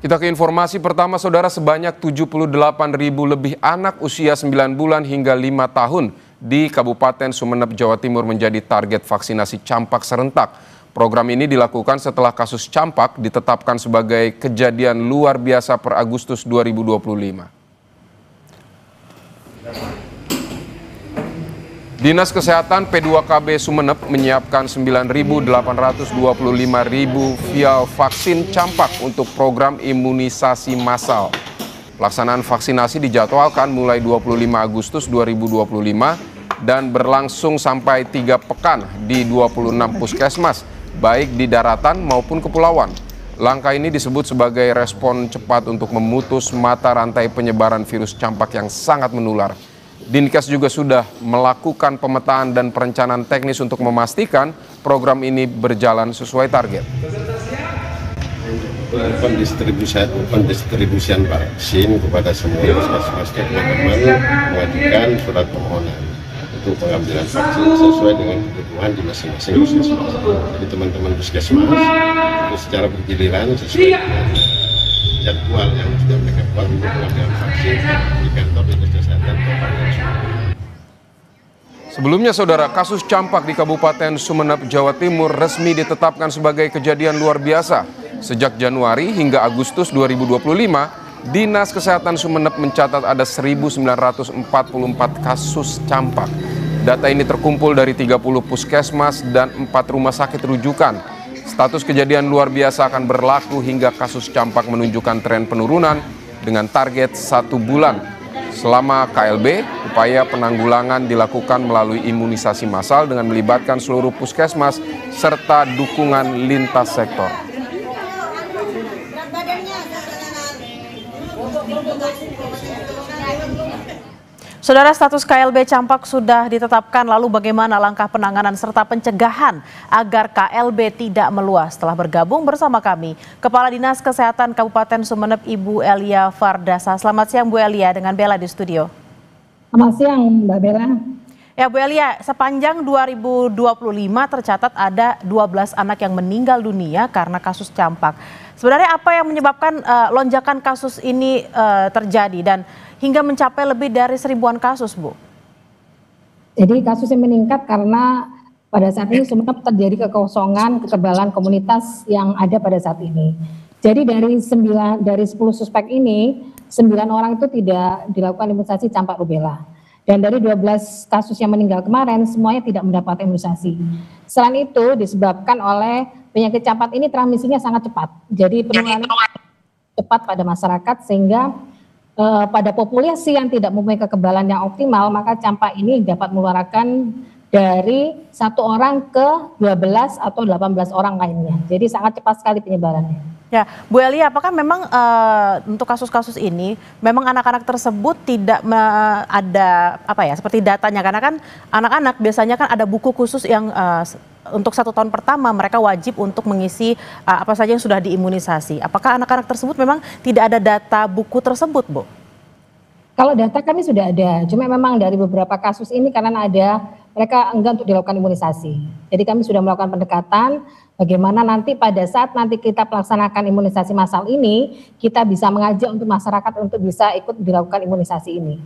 Kita ke informasi pertama, saudara. Sebanyak 78.000 lebih anak usia 9 bulan hingga 5 tahun di Kabupaten Sumeneb, Jawa Timur menjadi target vaksinasi campak serentak. Program ini dilakukan setelah kasus campak ditetapkan sebagai kejadian luar biasa per Agustus 2025. Dinas Kesehatan P2KB Sumeneb menyiapkan 9.825.000 vial vaksin campak untuk program imunisasi massal. Pelaksanaan vaksinasi dijadwalkan mulai 25 Agustus 2025 dan berlangsung sampai 3 pekan di 26 puskesmas, baik di daratan maupun kepulauan. Langkah ini disebut sebagai respon cepat untuk memutus mata rantai penyebaran virus campak yang sangat menular. Dinkes juga sudah melakukan pemetaan dan perencanaan teknis untuk memastikan program ini berjalan sesuai target. Pendistribusian vaksin kepada semua puskesmas, teman-teman mengajukan surat permohonan untuk pengambilan vaksin sesuai dengan kebutuhan di masing-masing puskesmas. Jadi teman-teman puskesmas itu secara bergiliran sesuai dengan jadwal yang sudah mereka buat untuk pengambilan vaksin di kantor Dinas Kesehatan Kabupaten Sumeneb. Sebelumnya, saudara, kasus campak di Kabupaten Sumeneb, Jawa Timur resmi ditetapkan sebagai kejadian luar biasa. Sejak Januari hingga Agustus 2025, Dinas Kesehatan Sumeneb mencatat ada 1.944 kasus campak. Data ini terkumpul dari 30 puskesmas dan 4 rumah sakit rujukan. Status kejadian luar biasa akan berlaku hingga kasus campak menunjukkan tren penurunan dengan target 1 bulan. Selama KLB, upaya penanggulangan dilakukan melalui imunisasi massal dengan melibatkan seluruh puskesmas serta dukungan lintas sektor. Saudara, status KLB campak sudah ditetapkan, lalu bagaimana langkah penanganan serta pencegahan agar KLB tidak meluas? Telah bergabung bersama kami Kepala Dinas Kesehatan Kabupaten Sumeneb, Ibu Elia Fardasa. Selamat siang Bu Elia, dengan Bella di studio. Selamat siang Mbak Bella. Ya Bu Elia, sepanjang 2025 tercatat ada 12 anak yang meninggal dunia karena kasus campak. Sebenarnya apa yang menyebabkan lonjakan kasus ini terjadi dan hingga mencapai lebih dari 1000-an kasus, Bu? Jadi kasus yang meningkat karena pada saat ini Sumeneb terjadi kekosongan kekebalan komunitas yang ada pada saat ini. Jadi dari 10 suspek ini, 9 orang itu tidak dilakukan imunisasi campak rubella. Dan dari 12 kasus yang meninggal kemarin, semuanya tidak mendapat imunisasi. Selain itu disebabkan oleh penyakit campak ini transmisinya sangat cepat. Jadi penularan cepat pada masyarakat sehingga pada populasi yang tidak mempunyai kekebalan yang optimal, maka campak ini dapat menularkan dari 1 orang ke 12 atau 18 orang lainnya. Jadi sangat cepat sekali penyebarannya. Ya, Bu Elia, apakah memang untuk kasus-kasus ini memang anak-anak tersebut tidak ada seperti datanya, karena kan anak-anak biasanya kan ada buku khusus yang untuk 1 tahun pertama mereka wajib untuk mengisi apa saja yang sudah diimunisasi. Apakah anak-anak tersebut memang tidak ada data buku tersebut, Bu? Kalau data kami sudah ada, cuma memang dari beberapa kasus ini karena mereka enggan untuk dilakukan imunisasi. Jadi kami sudah melakukan pendekatan bagaimana nanti pada saat nanti kita pelaksanakan imunisasi massal ini, kita bisa mengajak untuk masyarakat untuk bisa ikut dilakukan imunisasi ini.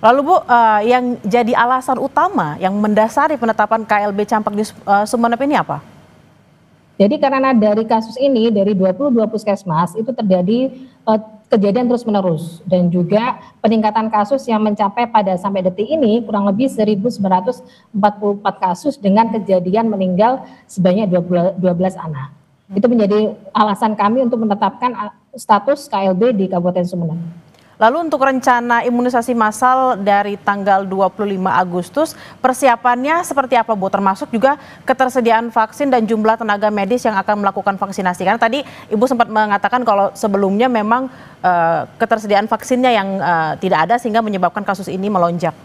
Lalu Bu, yang jadi alasan utama yang mendasari penetapan KLB campak di Sumeneb ini apa? Jadi karena dari kasus ini, dari 22 puskesmas itu terjadi kejadian terus-menerus. Dan juga peningkatan kasus yang mencapai pada sampai detik ini kurang lebih 1.944 kasus dengan kejadian meninggal sebanyak 12 anak. Itu menjadi alasan kami untuk menetapkan status KLB di Kabupaten Sumeneb. Lalu untuk rencana imunisasi massal dari tanggal 25 Agustus, persiapannya seperti apa, Bu? Termasuk juga ketersediaan vaksin dan jumlah tenaga medis yang akan melakukan vaksinasi. Karena tadi Ibu sempat mengatakan kalau sebelumnya memang ketersediaan vaksinnya yang tidak ada sehingga menyebabkan kasus ini melonjak.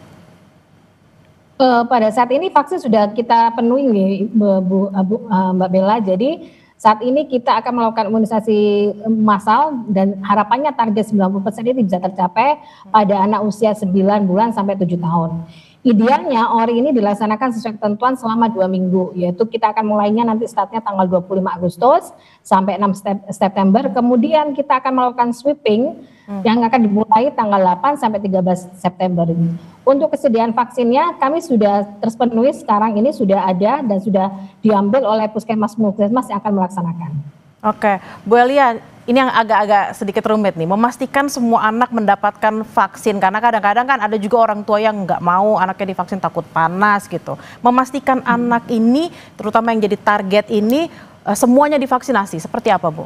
Pada saat ini vaksin sudah kita penuhi, Mbak Bella. Jadi saat ini kita akan melakukan imunisasi massal dan harapannya target 90% ini bisa tercapai pada anak usia 9 bulan sampai 7 tahun. Idealnya ORI ini dilaksanakan sesuai ketentuan selama 2 minggu, yaitu kita akan mulainya nanti startnya tanggal 25 Agustus sampai 6 September, kemudian kita akan melakukan sweeping yang akan dimulai tanggal 8 sampai 13 September ini. Untuk kesediaan vaksinnya kami sudah terpenuhi, sekarang ini sudah ada dan sudah diambil oleh puskesmas yang akan melaksanakan. Oke, Bu Elia, ini yang agak-agak sedikit rumit nih, memastikan semua anak mendapatkan vaksin, karena kadang-kadang kan ada juga orang tua yang nggak mau anaknya divaksin takut panas gitu. Memastikan anak ini, terutama yang jadi target ini, semuanya divaksinasi, seperti apa Bu?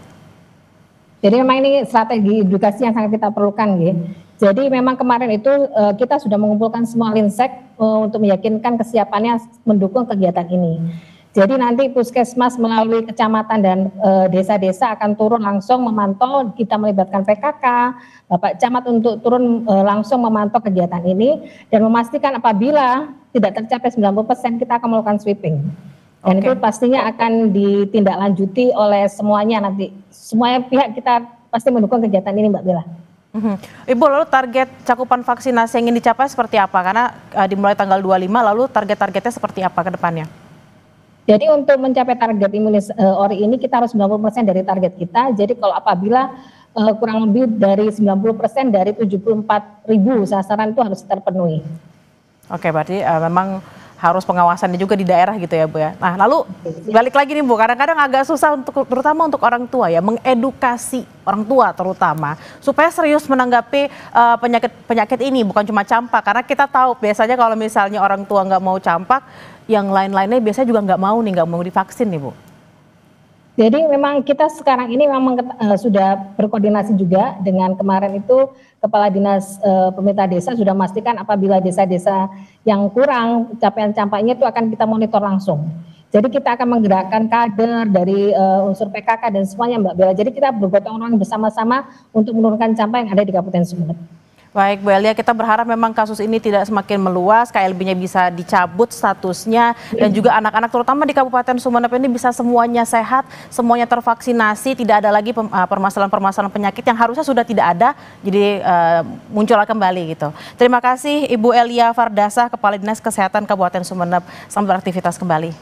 Jadi memang ini strategi edukasi yang sangat kita perlukan gitu. Jadi memang kemarin itu kita sudah mengumpulkan semua linsek untuk meyakinkan kesiapannya mendukung kegiatan ini. Jadi nanti puskesmas melalui kecamatan dan desa-desa akan turun langsung memantau, kita melibatkan PKK, Bapak Camat untuk turun langsung memantau kegiatan ini dan memastikan apabila tidak tercapai 90% kita akan melakukan sweeping. Dan itu pastinya akan ditindaklanjuti oleh semuanya nanti. Semuanya pihak kita pasti mendukung kegiatan ini Mbak Bella. Ibu, lalu target cakupan vaksinasi yang ingin dicapai seperti apa? Karena dimulai tanggal 25, lalu target-targetnya seperti apa ke depannya? Jadi untuk mencapai target imunis ORI ini kita harus 90% dari target kita. Jadi kalau apabila kurang lebih dari 90% dari 74.000 sasaran itu harus terpenuhi. Oke, berarti memang harus pengawasannya juga di daerah gitu ya Bu ya. Nah lalu balik lagi nih Bu, kadang-kadang agak susah terutama untuk orang tua ya, mengedukasi orang tua terutama supaya serius menanggapi penyakit ini, bukan cuma campak. Karena kita tahu biasanya kalau misalnya orang tua nggak mau campak, yang lain-lainnya biasanya juga nggak mau divaksin nih Bu. Jadi memang kita sekarang ini memang sudah berkoordinasi juga dengan kemarin itu Kepala Dinas Pemerintah Desa sudah memastikan apabila desa-desa yang kurang capaian campaknya itu akan kita monitor langsung. Jadi kita akan menggerakkan kader dari unsur PKK dan semuanya Mbak Bella. Jadi kita bergotong royong bersama-sama untuk menurunkan campak yang ada di Kabupaten Sumeneb. Baik Bu Elia, kita berharap memang kasus ini tidak semakin meluas, KLB-nya bisa dicabut statusnya, dan juga anak-anak terutama di Kabupaten Sumeneb ini bisa semuanya sehat, semuanya tervaksinasi, tidak ada lagi permasalahan-permasalahan penyakit yang harusnya sudah tidak ada, jadi muncul kembali gitu. Terima kasih Ibu Elia Fardasah, Kepala Dinas Kesehatan Kabupaten Sumeneb, selamat beraktivitas kembali.